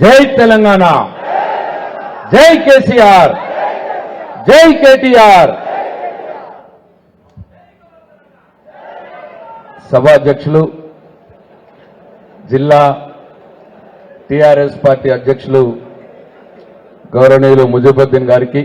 జై తెలంగాణ, జై కేసీఆర్, జై కేటీఆర్. సభాధ్యక్షులు, జిల్లా టిఆర్ఎస్ పార్టీ అధ్యక్షులు గౌరవనీయులు ముజీబుద్దీన్ గారికి,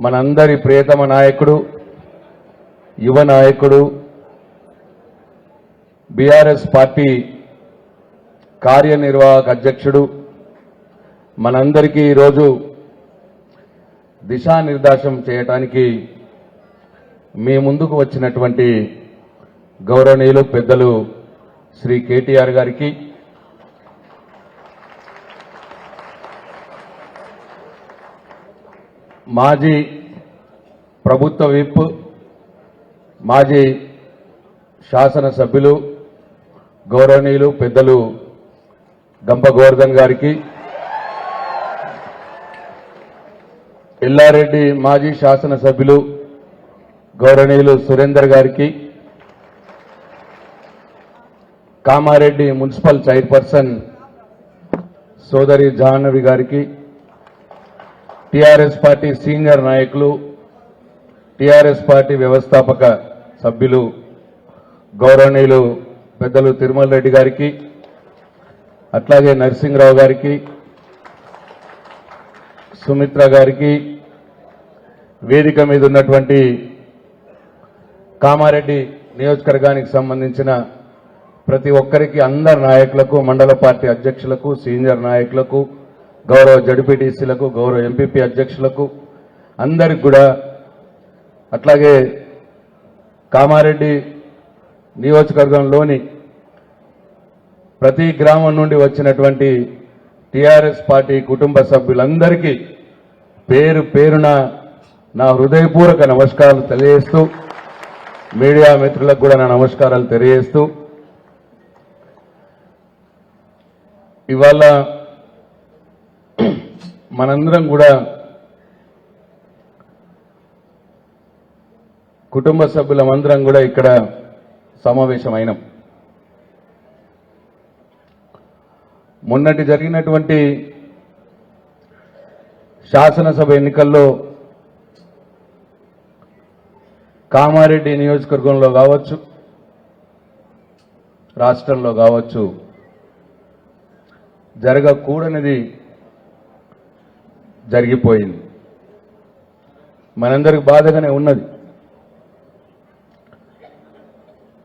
మనందరి ప్రియతమ నాయకుడు, యువ నాయకుడు, బీఆర్ఎస్ పార్టీ కార్యనిర్వాహక అధ్యక్షుడు, మనందరికీ ఈరోజు దిశానిర్దేశం చేయడానికి మీ ముందుకు వచ్చినటువంటి గౌరవనీయులు పెద్దలు శ్రీ కేటీఆర్ గారికి, మాజీ ప్రభుత్వ విప్, మాజీ శాసనసభ్యులు గౌరవనీయులు పెద్దలు గంప గోవర్ధన్ గారికి, ఎల్లారెడ్డి మాజీ శాసనసభ్యులు గౌరవనీయులు సురేందర్ గారికి, కామారెడ్డి మున్సిపల్ చైర్పర్సన్ సోదరి జాహ్నవి గారికి, టిఆర్ఎస్ పార్టీ సీనియర్ నాయకులు, టిఆర్ఎస్ పార్టీ వ్యవస్థాపక సభ్యులు గౌరవనీయులు పెద్దలు తిరుమల రెడ్డి గారికి, అట్లాగే నరసింహరావు గారికి, సుమిత్ర గారికి, వేదిక మీద ఉన్నటువంటి కామారెడ్డి నియోజకవర్గానికి సంబంధించిన ప్రతి ఒక్కరికి, అందరు నాయకులకు, మండల పార్టీ అధ్యక్షులకు, సీనియర్ నాయకులకు, గౌరవ జడ్పీటీసీలకు, గౌరవ ఎంపీపీ అధ్యక్షులకు అందరికి కూడా, అట్లాగే కామారెడ్డి నియోజకవర్గంలోని ప్రతి గ్రామం నుండి వచ్చినటువంటి టిఆర్ఎస్ పార్టీ కుటుంబ సభ్యులందరికీ పేరు పేరున నా హృదయపూర్వక నమస్కారాలు తెలియజేస్తూ, మీడియా మిత్రులకు కూడా నా నమస్కారాలు తెలియజేస్తూ, ఇవాళ మనందరం కూడా కుటుంబ సభ్యులమందరం కూడా ఇక్కడ సమావేశమైనాం. మొన్నటి జరిగినటువంటి శాసనసభ ఎన్నికల్లో కామారెడ్డి నియోజకవర్గంలో కావచ్చు, రాష్ట్రంలో కావచ్చు, జరగకూడనిది జరిగిపోయింది. మనందరికి బాధగానే ఉన్నది.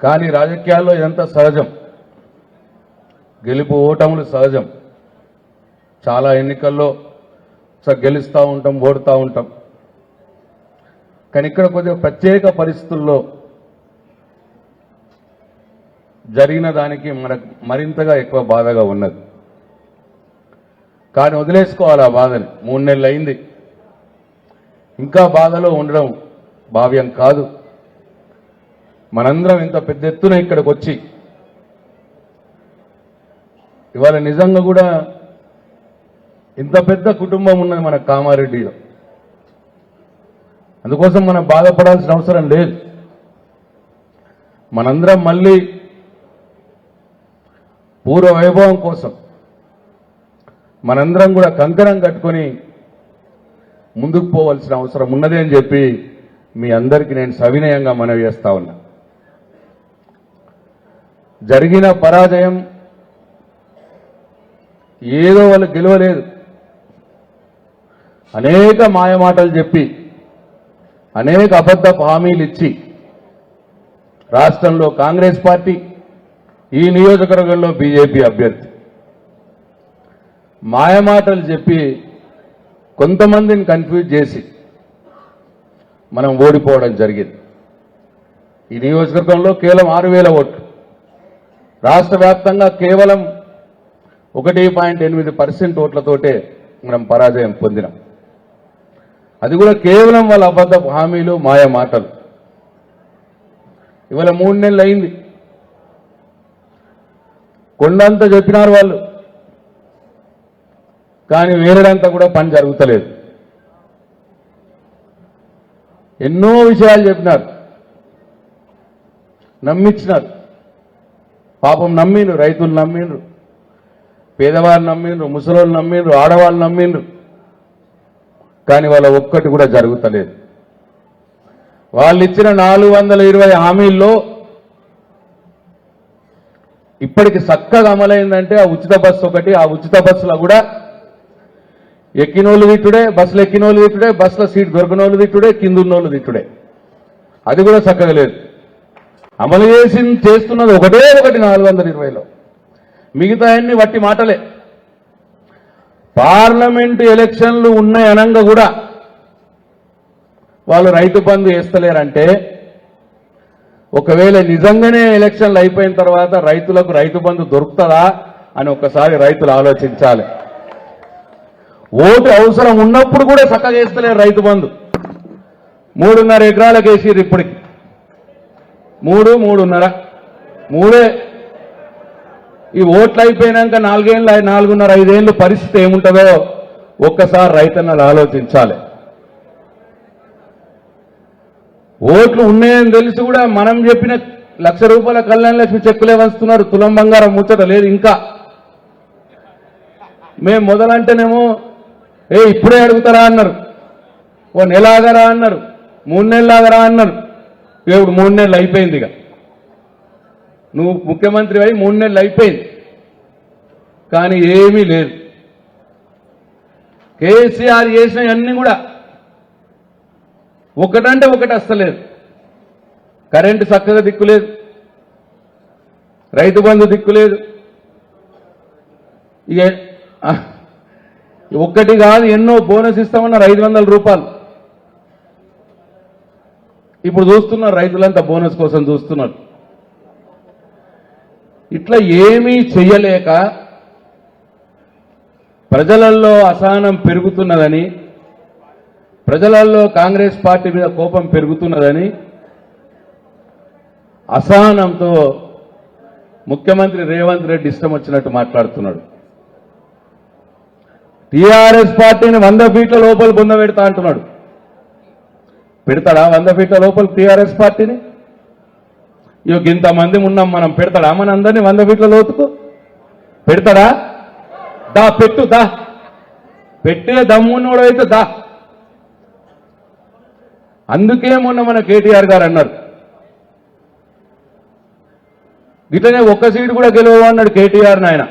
కానీ రాజకీయాల్లో ఇదంతా సహజం, గెలుపు ఓటములు సహజం. చాలా ఎన్నికల్లో గెలుస్తూ ఉంటాం, ఓడుతూ ఉంటాం. కానీ ఇక్కడ కొద్దిగా ప్రత్యేక పరిస్థితుల్లో జరిగిన దానికి మనకు మరింతగా ఎక్కువ బాధగా ఉన్నది. కానీ వదిలేసుకోవాలి ఆ బాధని. 3 నెలలు అయింది, ఇంకా బాధలో ఉండడం భావ్యం కాదు. మనందరం ఇంత పెద్ద ఎత్తున ఇక్కడికి వచ్చి ఇవాళ నిజంగా కూడా ఇంత పెద్ద కుటుంబం ఉన్నది మన కామారెడ్డిలో. అందుకోసం మనం బాధపడాల్సిన అవసరం లేదు. మనందరం మళ్ళీ పూర్వ వైభవం కోసం మనందరం కూడా కంకణం కట్టుకొని ముందుకు పోవాల్సిన అవసరం ఉన్నది అని చెప్పి మీ అందరికీ నేను సవినయంగా మనవి చేస్తా ఉన్నా. జరిగిన పరాజయం ఏదో వాళ్ళు గెలవలేదు, అనేక మాయమాటలు చెప్పి, అనేక అబద్ధపు హామీలు ఇచ్చి రాష్ట్రంలో కాంగ్రెస్ పార్టీ, ఈ నియోజకవర్గంలో బీజేపీ అభ్యర్థి మాయమాటలు చెప్పి కొంతమందిని కన్ఫ్యూజ్ చేసి మనం ఓడిపోవడం జరిగింది. ఈ నియోజకవర్గంలో కేవలం 6,000 ఓట్లు, రాష్ట్ర వ్యాప్తంగా కేవలం 1.8% ఓట్లతోటే మనం పరాజయం పొందినాం. అది కూడా కేవలం వాళ్ళ అబద్ధపు హామీలు, మాయ మాటలు. ఇవాళ 3 నెలలు అయింది. కొండంతా చెప్పినారు వాళ్ళు, కానీ వేరేడంతా కూడా పని జరుగుతలేదు. ఎన్నో విషయాలు చెప్పినారు, నమ్మించినారు. పాపం నమ్మిండ్రు, రైతులు నమ్మిండ్రు, పేదవాళ్ళు నమ్మిండ్రు, ముసలోళ్ళు నమ్మిండ్రు, ఆడవాళ్ళు నమ్మిండ్రు. కానీ వాళ్ళ ఒక్కటి కూడా జరుగుతలేదు. వాళ్ళు ఇచ్చిన 420 హామీల్లో ఇప్పటికి చక్కగా అమలైందంటే ఆ ఉచిత బస్సు ఒకటి. ఆ ఉచిత బస్సులో కూడా ఎక్కినోళ్ళు తిట్టుడే, బస్సులు ఎక్కినోళ్ళు తిట్టుడే, బస్సులో సీట్ దొరకనోళ్ళు తిట్టుడే, కిందున్నోళ్ళు తిట్టుడే. అది కూడా చక్కగా లేదు. అమలు చేస్తున్నది ఒకటే ఒకటి 420లో, మిగతా అన్ని వట్టి మాటలే. పార్లమెంటు ఎలక్షన్లు ఉన్నాయి అనంగా కూడా వాళ్ళు రైతు బంధు వేస్తలేరంటే, ఒకవేళ నిజంగానే ఎలక్షన్లు అయిపోయిన తర్వాత రైతులకు రైతు బంధు దొరుకుతుందా అని ఒక్కసారి రైతులు ఆలోచించాలి. ఓటు అవసరం ఉన్నప్పుడు కూడా చక్కగా వేస్తలేరు రైతు బంధు. 3.5 ఎకరాలకు వేసిర్రు ఇప్పటికి. 3.5 ఈ ఓట్లు అయిపోయినాక 4.5 5 పరిస్థితి ఏముంటుందో ఒక్కసారి రైతన్నలు ఆలోచించాలి. ఓట్లు ఉన్నాయని తెలిసి కూడా మనం చెప్పిన ₹1,00,000 కళ్యాణ లక్ష్మి చెక్కులే వంచుతున్నారు. తులం బంగారం ముచ్చట లేదు. ఇంకా మేము మొదలంటేనేమో ఇప్పుడే అడుగుతారా అన్నారు, ఓ నెలాగరా అన్నారు, 3 నెలలాగరా అన్నారు. ఇప్పుడు 3 నెలలు అయిపోయింది. ఇక నువ్వు ముఖ్యమంత్రి అయి 3 నెలలు అయిపోయింది, కానీ ఏమీ లేదు. కేసీఆర్ చేసినవన్నీ కూడా ఒకటంటే ఒకటి వస్తలేదు. కరెంటు చక్కగా దిక్కులేదు, రైతు బంధు దిక్కులేదు. ఇక ఒక్కటి కాదు ఎన్నో బోనస్ ఇస్తామన్నారు, ₹500. ఇప్పుడు చూస్తున్నారు రైతులంతా బోనస్ కోసం చూస్తున్నారు. ఇట్లా ఏమీ చెయ్యలేక ప్రజలలో అసహనం పెరుగుతున్నదని, ప్రజలలో కాంగ్రెస్ పార్టీ మీద కోపం పెరుగుతున్నదని అసహనంతో ముఖ్యమంత్రి రేవంత్ రెడ్డి ఇష్టం వచ్చినట్టు మాట్లాడుతున్నాడు. టీఆర్ఎస్ పార్టీని 100 ఫీట్ల లోపల పొందబెడతా అంటున్నాడు. పెడతాడా 100 ఫీట్ల లోపల టీఆర్ఎస్ పార్టీని? ఇంతమంది ఉన్నాం మనం, పెడతాడా మన అందరినీ 100 ఫీట్ల లోతుకు? పెడతాడా? దా పెట్టు, దా పెట్టే దమ్మున్నోడు అయితే దా. అందుకే మొన్న మన కేటీఆర్ గారు అన్నారు, ఇట్లనే ఒక్క సీటు కూడా గెలవవు అన్నాడు కేటీఆర్. నాయన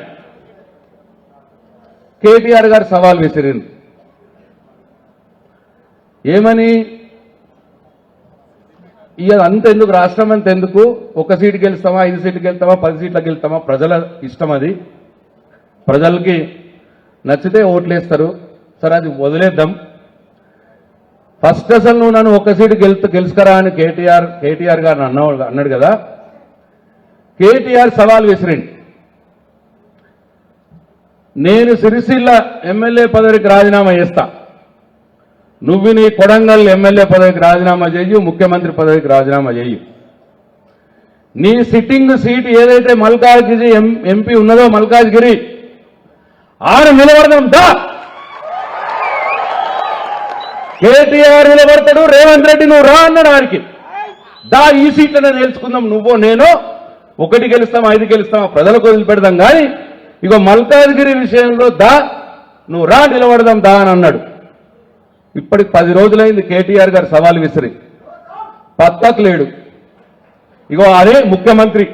కేటీఆర్ గారు సవాల్ విసిరింది. ఏమని? ఇక అంతెందుకు, రాష్ట్రం అంత ఎందుకు, 1 సీటు గెలుస్తామా, 5 సీట్లు గెలుస్తామా, 10 సీట్లకు గెలుస్తామా, ప్రజల ఇష్టం అది. ప్రజలకి నచ్చితే ఓట్లేస్తారు. సరే అది వదిలేద్దాం. ఫస్ట్ అసలు నువ్వు నన్ను 1 సీటు గెలుచుకరా అని కేటీఆర్ గారు అన్నాడు కదా. కేటీఆర్ సవాల్ విసిరింది, నేను సిరిసిల్ల ఎమ్మెల్యే పదవికి రాజీనామా చేస్తా, నువ్వు నీ కొడంగల్ ఎమ్మెల్యే పదవికి రాజీనామా చేయు, ముఖ్యమంత్రి పదవికి రాజీనామా చేయు. నీ సిట్టింగ్ సీట్ ఏదైతే మల్కాజ్గిరి ఎంపీ ఉన్నదో మల్కాజ్గిరి, ఆరు నిలబడదాం దా. కేటీఆర్ నిలబడతాడు, రేవంత్ రెడ్డి నువ్వు రా అన్నాడు. వారికి దా, ఈ సీట్లనే తెలుసుకుందాం, నువ్వో నేనో, 1 గెలుస్తామా 5 గెలుస్తామా ప్రజలకు వదిలిపెడదాం. కానీ ఇగో మల్కాజ్గిరి విషయంలో దా, నువ్వు రా నిలబడదాం దా అని అన్నాడు. ఇప్పటికి 10 రోజులైంది కేటీఆర్ గారు సవాల్ విసిరి, పత్తకు లేడు. ఇగో అదే ముఖ్యమంత్రి,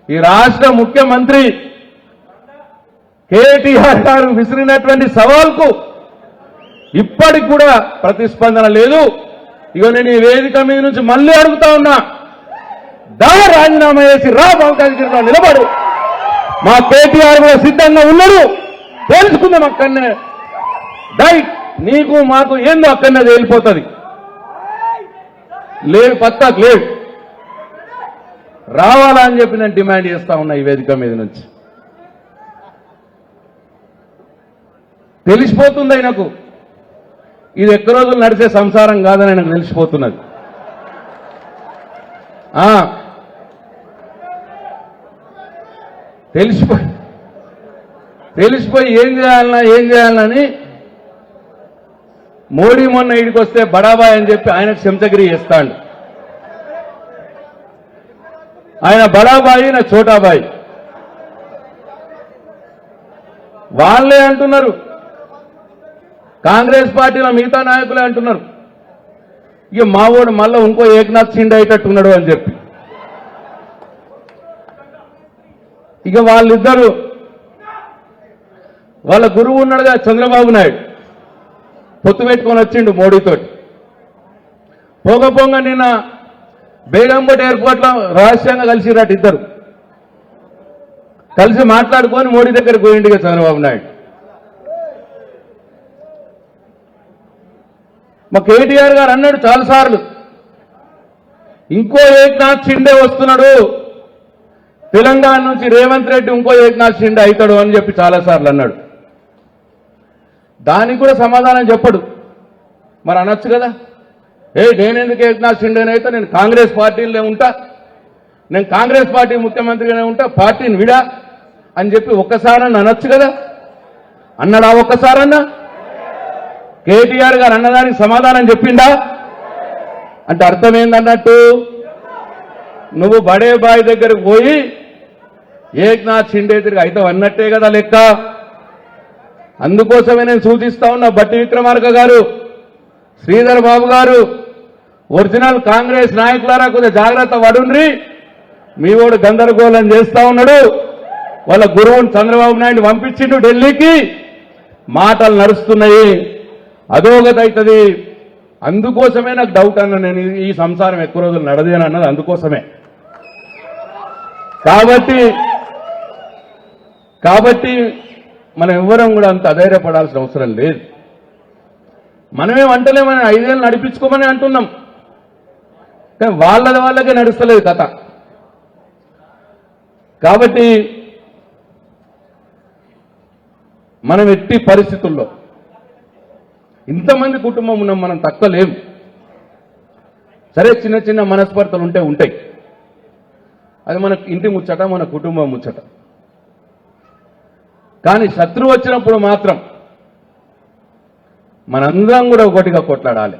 ఈ రాష్ట్ర ముఖ్యమంత్రి కేటీఆర్ గారు విసిరినటువంటి సవాల్కు ఇప్పటికి కూడా ప్రతిస్పందన లేదు. ఇగో నేను ఈ వేదిక మీద నుంచి మళ్ళీ అడుగుతా ఉన్నా, దా రాజీనామా చేసి రా మల్కాజ్గిరిలో నిలబడు. మా కేటీఆర్ కూడా సిద్ధంగా ఉన్నారు, తెలుసుకుందాం అక్కడనే. డై నీకు మాకు ఏందో అక్కడనే తేలిపోతుంది. లేదు పత్తాకు లేదు, రావాలా అని చెప్పి నేను డిమాండ్ చేస్తా ఉన్నా ఈ వేదిక మీద నుంచి. తెలిసిపోతుంది ఆయనకు ఇది ఎక్క రోజులు నడిచే సంసారం కాదని ఆయనకు తెలిసిపోతున్నది. తెలిసిపోయి ఏం చేయాలని మోడీ మొన్న ఇడికి వస్తే బడాబాయ్ అని చెప్పి ఆయనకు చెంచగిరి చేస్తాడు. ఆయన బడాబాయి, నా చోటాబాయి. వాళ్ళే అంటున్నారు, కాంగ్రెస్ పార్టీలో మిగతా నాయకులే అంటున్నారు ఇక మావోడు మళ్ళీ ఇంకో ఏకనాథ్ షిండే అయ్యేటట్టున్నాడు అని చెప్పి. ఇక వాళ్ళిద్దరు వాళ్ళ గురువు ఉన్నాడుగా చంద్రబాబు నాయుడు, పొత్తు పెట్టుకొని వచ్చిండు మోడీతోటి. పోగ నిన్న బేగంపేట ఎయిర్పోర్ట్లో రహస్యంగా కలిసిరట ఇద్దరు. కలిసి మాట్లాడుకొని మోడీ దగ్గరికి పోయిండిగా చంద్రబాబు నాయుడు. మా కేటీఆర్ గారు అన్నాడు చాలాసార్లు, ఇంకో ఏకనాథ్ షిండే వస్తున్నాడు, తెలంగాణ నుంచి రేవంత్ రెడ్డి ఇంకో ఏకనాథ్ షిండే అవుతాడు అని చెప్పి చాలాసార్లు అన్నాడు. దానికి కూడా సమాధానం చెప్పడు. మరి అనొచ్చు కదా, నేనెందుకు ఏకనాథ్ షిండేనైతే, నేను కాంగ్రెస్ పార్టీలోనే ఉంటా, నేను కాంగ్రెస్ పార్టీ ముఖ్యమంత్రిగానే ఉంటా, పార్టీని విడా అని చెప్పి ఒక్కసారన్నా అనొచ్చు కదా. అన్నాడా ఒక్కసారన్నా? కేటీఆర్ గారు అన్నదానికి సమాధానం చెప్పిండా? అంటే అర్థం ఏందన్నట్టు, నువ్వు బడే బాయ్ దగ్గరకు పోయి ఏకనాథ్ షిండే తిరిగి అయితే అన్నట్టే కదా లెక్క. అందుకోసమే నేను సూచిస్తా ఉన్నా, బట్టి విక్రమార్క గారు, శ్రీధర్ బాబు గారు, ఒరిజినల్ కాంగ్రెస్ నాయకులారా కొద్దిగా జాగ్రత్త పడుండ్రి. మీ వాడు గందరగోళం చేస్తా ఉన్నాడు, వాళ్ళ గురువుని చంద్రబాబు నాయుడు పంపించిండు ఢిల్లీకి, మాటలు నడుస్తున్నాయి, అధోగతి అవుతుంది. అందుకోసమే నాకు డౌట్ అన్న, నేను ఈ సంసారం ఎక్కువ రోజులు నడదేను అన్నది అందుకోసమే. కాబట్టి మనం ఎవ్వరం కూడా అంత అధైర్యపడాల్సిన అవసరం లేదు. మనమేం అంటలేమని 5 ఏళ్ళు నడిపించుకోమని అంటున్నాం, కానీ వాళ్ళకే నడుస్తలేదు కథ. కాబట్టి మనం ఎట్టి పరిస్థితుల్లో, ఇంతమంది కుటుంబం ఉన్నాం, మనం తక్కువ లేం. సరే చిన్న చిన్న మనస్పర్ధలు ఉంటాయి, అది మన ఇంటి ముచ్చట, మన కుటుంబం ముచ్చట. కానీ శత్రువు వచ్చినప్పుడు మాత్రం మనందరం కూడా ఒకటిగా కొట్లాడాలి.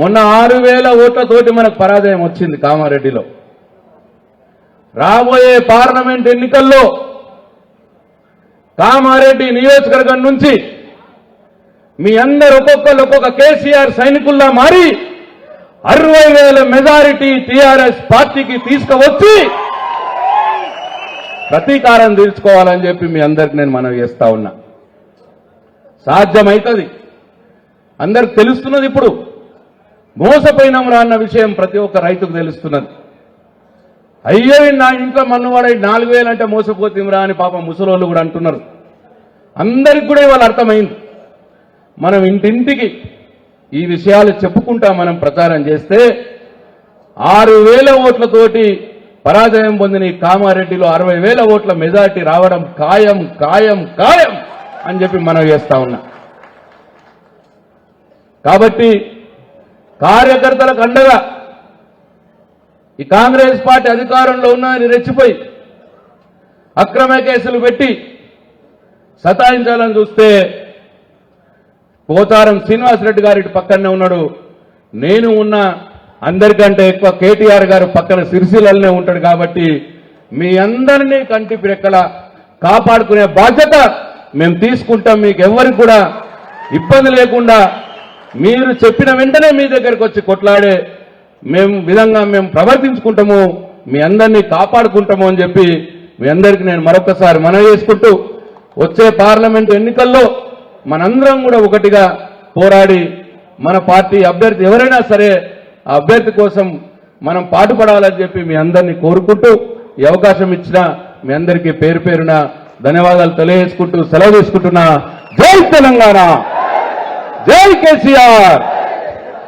మొన్న 6,000 ఓట్లతోటి మనకు పరాజయం వచ్చింది కామారెడ్డిలో. రాబోయే పార్లమెంట్ ఎన్నికల్లో కామారెడ్డి నియోజకవర్గం నుంచి మీ అందరు ఒక్కొక్క కేసీఆర్ సైనికుల్లా మారి 60,000 మెజారిటీ టీఆర్ఎస్ పార్టీకి తీసుకువచ్చి ప్రతీకారం తీర్చుకోవాలని చెప్పి మీ అందరికి నేను మనవి చేస్తా ఉన్నా. సాధ్యమవుతుంది, అందరికి తెలుస్తున్నది. ఇప్పుడు మోసపోయినాంరా అన్న విషయం ప్రతి ఒక్క రైతుకు తెలుస్తున్నది. అయ్యో నా ఇంట్లో మన్నువాడ 4,000 అంటే మోసపోతేమిరా అని పాపం ముసలోళ్ళు కూడా అంటున్నారు. అందరికి కూడా ఇవాళ అర్థమైంది. మనం ఇంటింటికి ఈ విషయాలు చెప్పుకుంటా మనం ప్రచారం చేస్తే 6,000 ఓట్లతోటి పరాజయం పొందిన ఈ కామారెడ్డిలో 60,000 ఓట్ల మెజార్టీ రావడం ఖాయం ఖాయం ఖాయం అని చెప్పి మనం చేస్తా ఉన్నా. కాబట్టి కార్యకర్తలకు అండగా ఈ కాంగ్రెస్ పార్టీ అధికారంలో ఉన్నదని రెచ్చిపోయి అక్రమ కేసులు పెట్టి సతాయించాలని చూస్తే పోచారం శ్రీనివాసరెడ్డి గారి పక్కనే ఉన్నాడు, నేను ఉన్నా, అందరికంటే ఎక్కువ కేటీఆర్ గారు పక్కన సిరిసిల్లనే ఉంటాడు. కాబట్టి మీ అందరినీ కంటి రెక్కల కాపాడుకునే బాధ్యత మేము తీసుకుంటాం. మీకు ఎవరికి కూడా ఇబ్బంది లేకుండా మీరు చెప్పిన వెంటనే మీ దగ్గరకు వచ్చి కొట్లాడే విధంగా మేము ప్రవర్తించుకుంటాము, మీ అందరినీ కాపాడుకుంటాము అని చెప్పి మీ అందరికీ నేను మరొకసారి మనవి చేసుకుంటూ, వచ్చే పార్లమెంట్ ఎన్నికల్లో మనందరం కూడా ఒకటిగా పోరాడి మన పార్టీ అభ్యర్థి ఎవరైనా సరే ఆ అభ్యర్థి కోసం మనం పాటుపడాలని చెప్పి మీ అందరినీ కోరుకుంటూ, ఈ అవకాశం ఇచ్చిన మీ అందరికీ పేరు పేరున ధన్యవాదాలు తెలియజేసుకుంటూ సెలవు తీసుకుంటున్నా. జై తెలంగాణ, జై కేసీఆర్.